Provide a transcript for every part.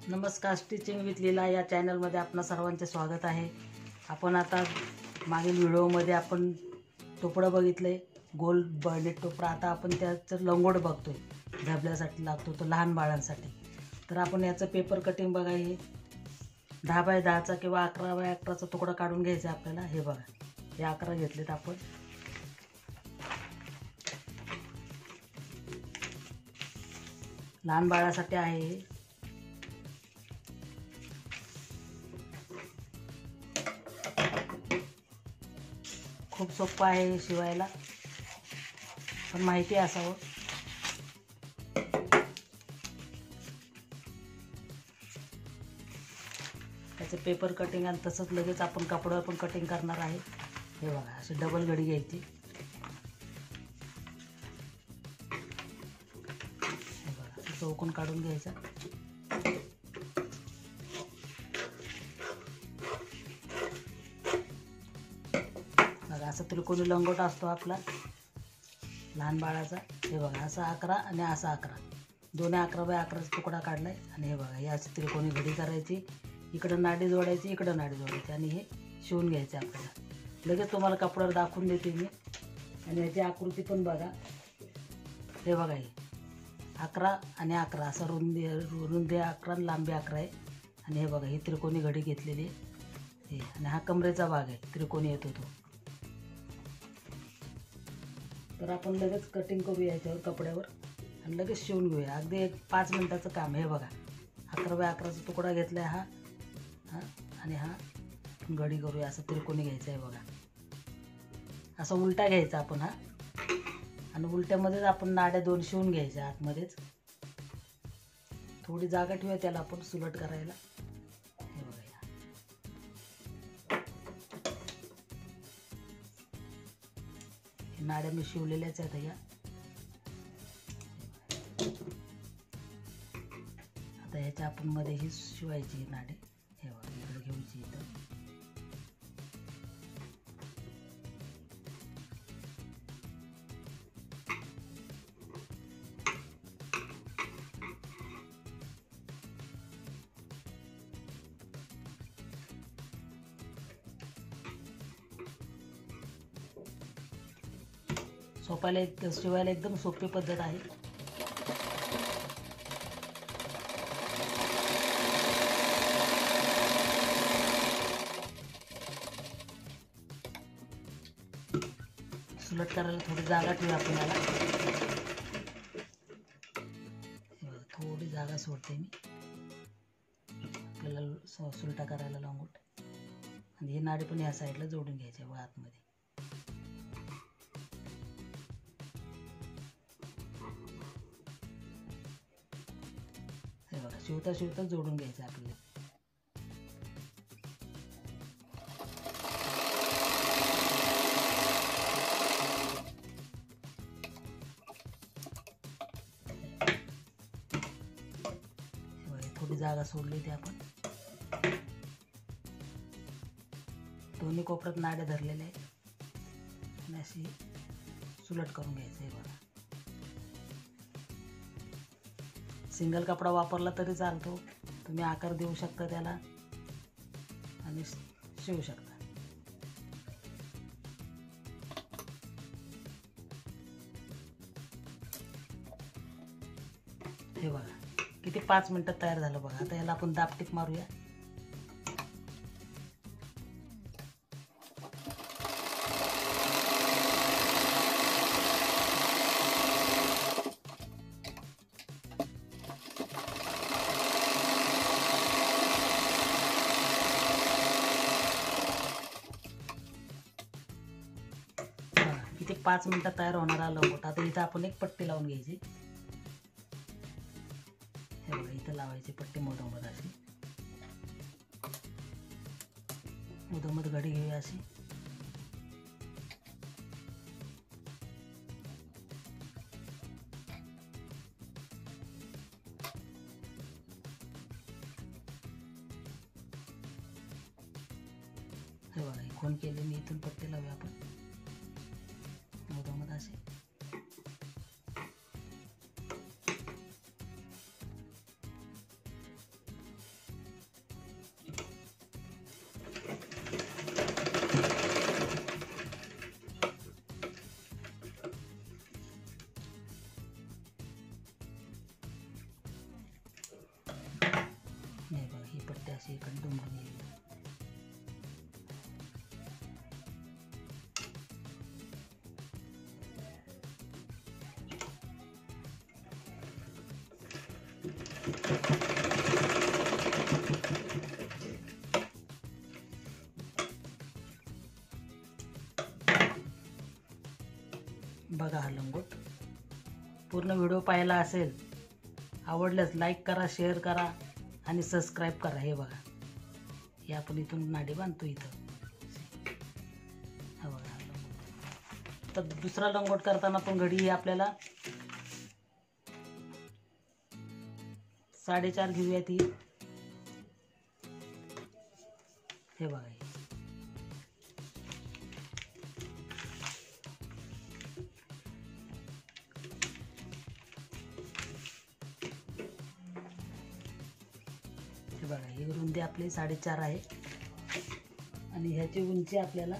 नमस्कार, stitching with लीला या चॅनलमध्ये आपणा सर्वांचे स्वागत आहे। आपण आता मागील व्हिडिओमध्ये आपण टोपडं बघितले, गोल बर्डेड टोपडा। आता आपण त्याचं लंगोट बघतोय, झबल्यासाठी लागतो तो लहान बाळांसाठी। तर आपण याचं पेपर कटिंग बघा, हे 10 बाय 10चा किंवा 11 बाय 11चा तुकडा काढून घ्यायचा आपल्याला। हे बघा, हे 11 घेतलेत आपण। लहान बाळासाठी आहे। खूप सोपं आहे शिवायला, पण माहिती असावं। त्याचे पेपर कटिंग आणि तसंच लगेच आपण कपड्यावर पण कटिंग करणार आहे। हे बघा, अशी डबल घडी घ्यायची। हे बघा, चौकोन काढून घ्यायचा। असा त्रिकोणी लंगोट असतो आपला लहान बाळाचा। हे बघा, असा 11 आणि असा 11, दोन्ही 11 बाय 11चा तुकडा काढलाय। आणि हे बघा, ही अशी त्रिकोणी घडी करायची, इकडं नाडी जोडायची, इकडं नाडी जोडायची आणि हे शिवून घ्यायचे आपल्याला। लगेच तुम्हाला कपड्यावर दाखवून देते मी। आणि याची आकृती पण बघा। हे बघा, ही 11 आणि 11 असं रुंदी 11 लांबी 11 आहे। आणि हे बघा, ही त्रिकोणी घडी घेतलेली आहे। आणि हा कमरेचा भाग आहे, त्रिकोणी येतो तो। तर आपण लगेच कटिंग करूया याच्यावर कपड्यावर आणि लगेच शिवून घेऊया। अगदी 5 मिनिटाचं काम। हे बघा, 11 बाय 11चा तुकडा घेतलाय हा आणि हा घडी करूया। असं त्रिकोणी घ्यायचा आहे बघा, असं उलटा घ्यायचा आपण हा। आणि उलट्यामध्येच आपण नाड्या 2 शिवून घ्यायच्या आतमध्येच। थोडी जागा ठेवूया त्याला आपण सुलट करायला। हे बघा, नाड्या मी शिवलेल्याच आहेत या। आता ह्याच्या आपण मध्ये ही शिवायची नाडी। हे बघा, इकडे घ्यायची इथं। शिवायला एकदम सोपी पद्धत आहे। सुलट करायला थोडी जागा ठेवू आपण याला। थोडी जागा सोडते मी आपल्याला सुलटा करायला लंगोट। आणि ही नाडी पण या साईडला जोडून घ्यायची आहे आतमध्ये। हे बघा, शिवता शिवता जोडून घ्यायचं आपल्याला। थोडी जागा सोडली ती आपण। दोन्ही कोपऱ्यात नाड्या धरलेल्या आहेत आणि अशी सुलट करून घ्यायचं आहे बघा। सिंगल कपडा वापरला तरी चालतो, तुम्ही आकार देऊ शकता त्याला आणि शिवू शकता। हे बघा, किती 5 मिनिटात तयार झालं बघा। आता याला आपण दाबटीप मारूया। किती 5 मिनिटात तयार होणारा लंगोट। आता इथं आपण एक पट्टी लावून घ्यायची। हे बघा, इथं लावायची पट्टी मधोमध अशी। मधोमध घडी घेऊया अशी। हे बघा, ही खूण केली मी, इथून पट्टी लावूया आपण मधोमध अशी। अशी इकडे दुमडून येईल. बघा हा लंगोट. पूर्ण व्हिडिओ पाहिला असेल, आवडल्यास लाईक करा, शेअर करा आणि सबस्क्राईब करा. हे बघा, हे आपण इथून नाडी बांधतो इथं. हा बघा हा लंगोट. तर दुसरा लंगोट करताना पण घडी ही आपल्याला 4.5 घेऊयात ही. हे बघा, बघा ही रुंदी आपली 4.5 आहे आणि ह्याची उंची आपल्याला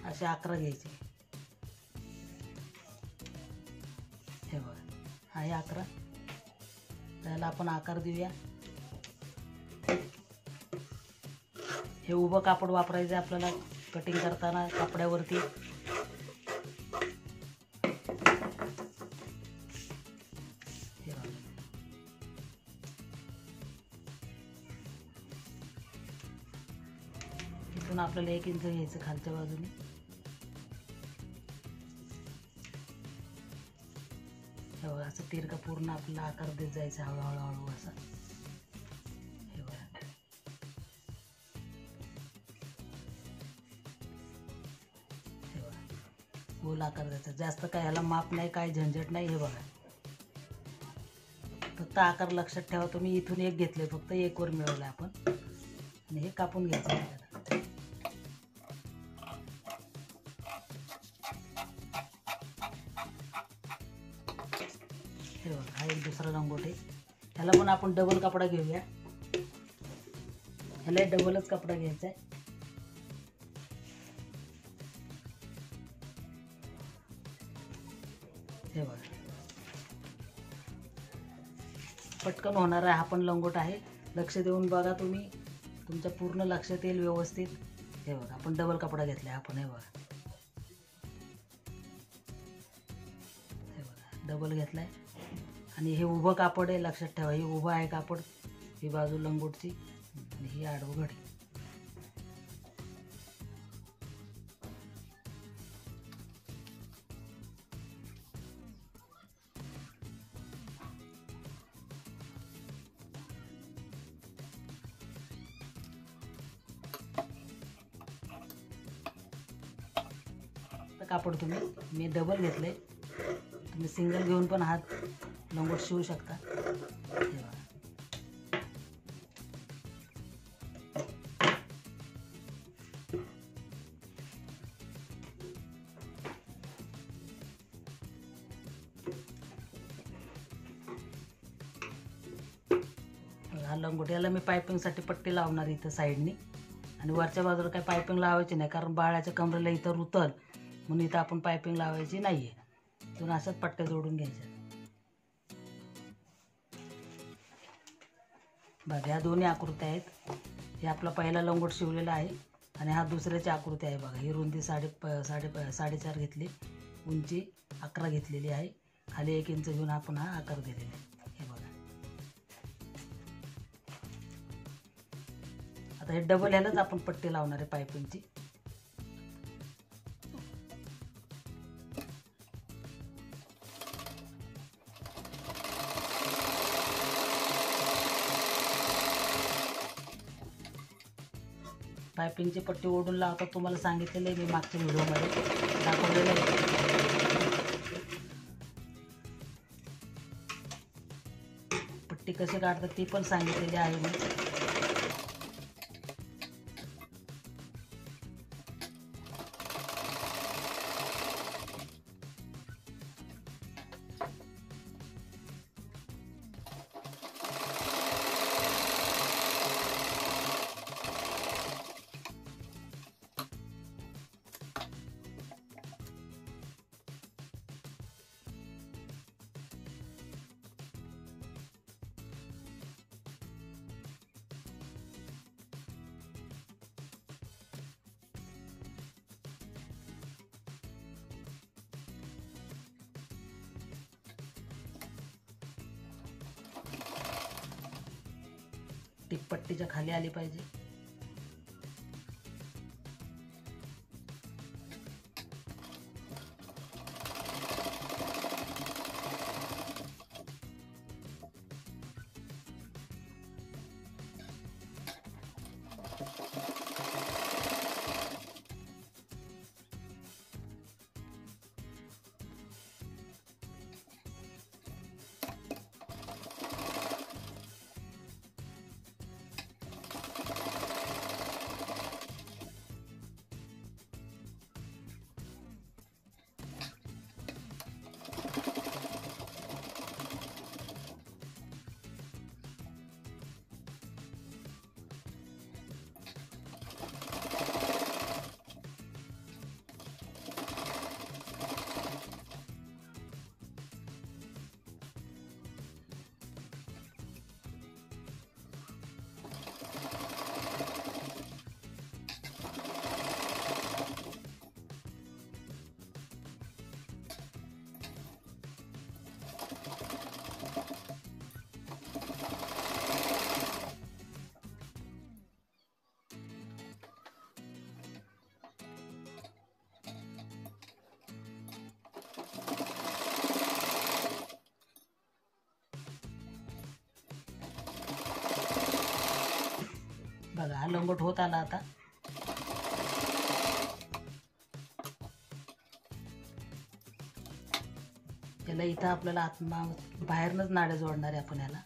असे 11 घ्यायचे. हे बघा, हा आहे 11. त्याला आपण आकार देऊया. हे उभं कापड वापरायचं आपल्याला कटिंग करताना कापडावरती. इथून आपल्याला 1 इंच घ्यायचं खालच्या बाजूने. हे बघा, असं तिरका पूर्ण आपल्याला आकार देत जायचा हळूहळू हळू असा. हे बघा, हे बघा गोल आकार द्यायचा. जास्त काय ह्याला माप नाही, काय झंझट नाही. हे बघा, फक्त आकार लक्षात ठेवा. तुम्ही इथून 1 घेतले, फक्त 1 वर मिळवलं आपण आणि हे कापून घ्यायचं आपल्याला. हे बघा, हा एक दुसरा लंगोट आहे. ह्याला पण आपण डबल कपडा घेऊया. ह्याला डबलच कपडा घ्यायचा आहे. हे बघा, पटकन होणारा हा पण लंगोट आहे. लक्ष देऊन बघा तुम्ही, तुमच्या पूर्ण लक्षात येईल व्यवस्थित. हे बघा, आपण डबल कपडा घेतला आपण. हे बघा, हे बघा डबल घेतलाय आणि हे उभं कापड आहे, लक्षात ठेवा. हे उभं आहे कापड, ही बाजू लंगोटची आणि ही आडवं घडी. कापड मी डबल घेतले. तुम्ही सिंगल घेऊन पण हात लंगोट शिवू शकता. हे बघा, हा लंगोट. याला मी पायपिंगसाठी पट्टी लावणार इथं साईडनी आणि वरच्या बाजूला काही पायपिंग लावायची नाही, कारण बाळाच्या कमरेला इथं रुतल म्हणून इथं आपण पायपिंग लावायची नाहीये. इथून असंच पट्ट्या जोडून घ्यायच्या. बघा, ह्या दोन्ही आकृत्या आहेत. हे आपला पहिला लंगोट शिवलेला आहे आणि हा दुसऱ्याची आकृती आहे. बघा, ही रुंदी 4.5 घेतली, उंची 11 घेतलेली आहे. खाली 1 इंच घेऊन आपण हा आकार दिलेला आहे. हे बघा, आता हे डबल ह्यालाच आपण पट्टी लावणार आहे पायपिंगची. पायपिंगची पट्टी ओढून लावतात तुम्हाला सांगितलेलं आहे मी मागच्या व्हिडिओमध्ये दाखवलेलं आहे. पट्टी कशी काढतात ती पण सांगितलेली आहे मी. टिपपट्टीच्या खाली आली पाहिजे. बघा हा लंगोट होत आला आता. याला इथं आपल्याला बाहेरनच नाडे जोडणार आहे आपण याला.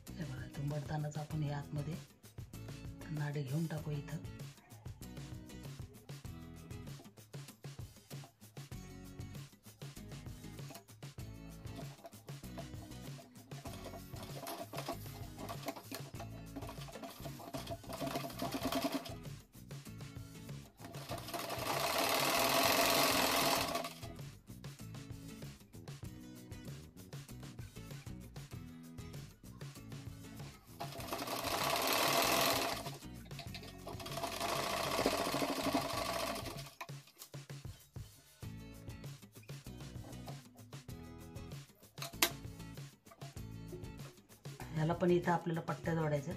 हे बघा तुंबडतानाच आपण हे आतमध्ये नाडे घेऊन टाकू इथं. ह्याला पण इथं आपल्याला पट्ट्या जोडायच्या.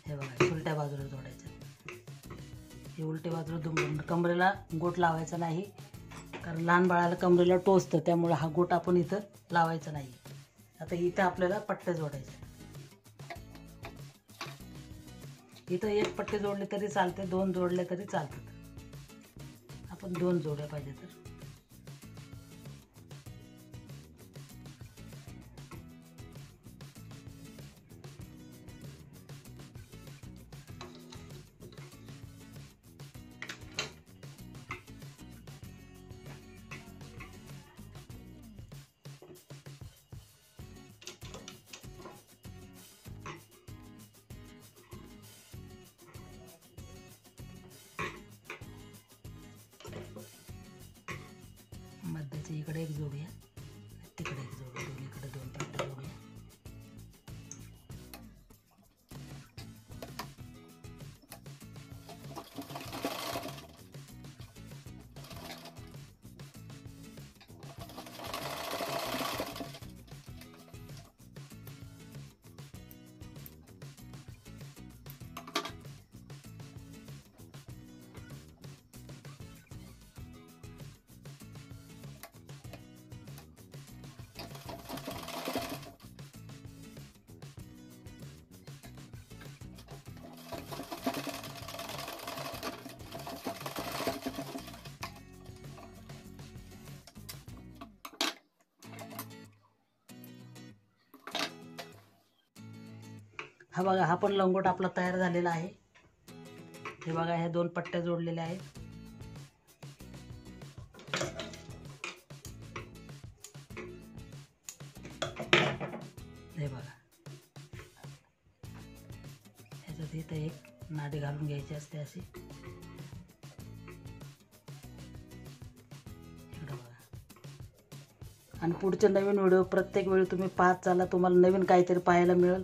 हे बघा उलट्या बाजूला जोडायच्या. हे उलट्या बाजूला दुमडून कमरेला गोट लावायचा नाही, कारण लहान बाळाला कमरेला टोचतं, त्यामुळे हा गोट आपण इथं लावायचा नाही. आता इथं आपल्याला पट्ट्या जोडायच्या. इथं एक पट्टे जोडले तरी चालते, दोन जोडले तरी चालतात. आपण दोन जोडल्या पाहिजे तर. मध्याच्या इकडे एक जोडूया, तिकडे एक जोडूया, दोन्हीकडे दोन पट्ट्या जोडूया. हा बघा हा पण लंगोट आपला तयार झालेला आहे. हे बघा ह्या दोन पट्ट्या जोडलेल्या आहेत. हे बघा ह्याच्यात इथं एक नाडी घालून घ्यायची असते अशी. इकडं बघा. आणि पुढचे नवीन व्हिडिओ प्रत्येक वेळी तुम्ही पाहत चाला, तुम्हाला नवीन काहीतरी पाहायला मिळेल.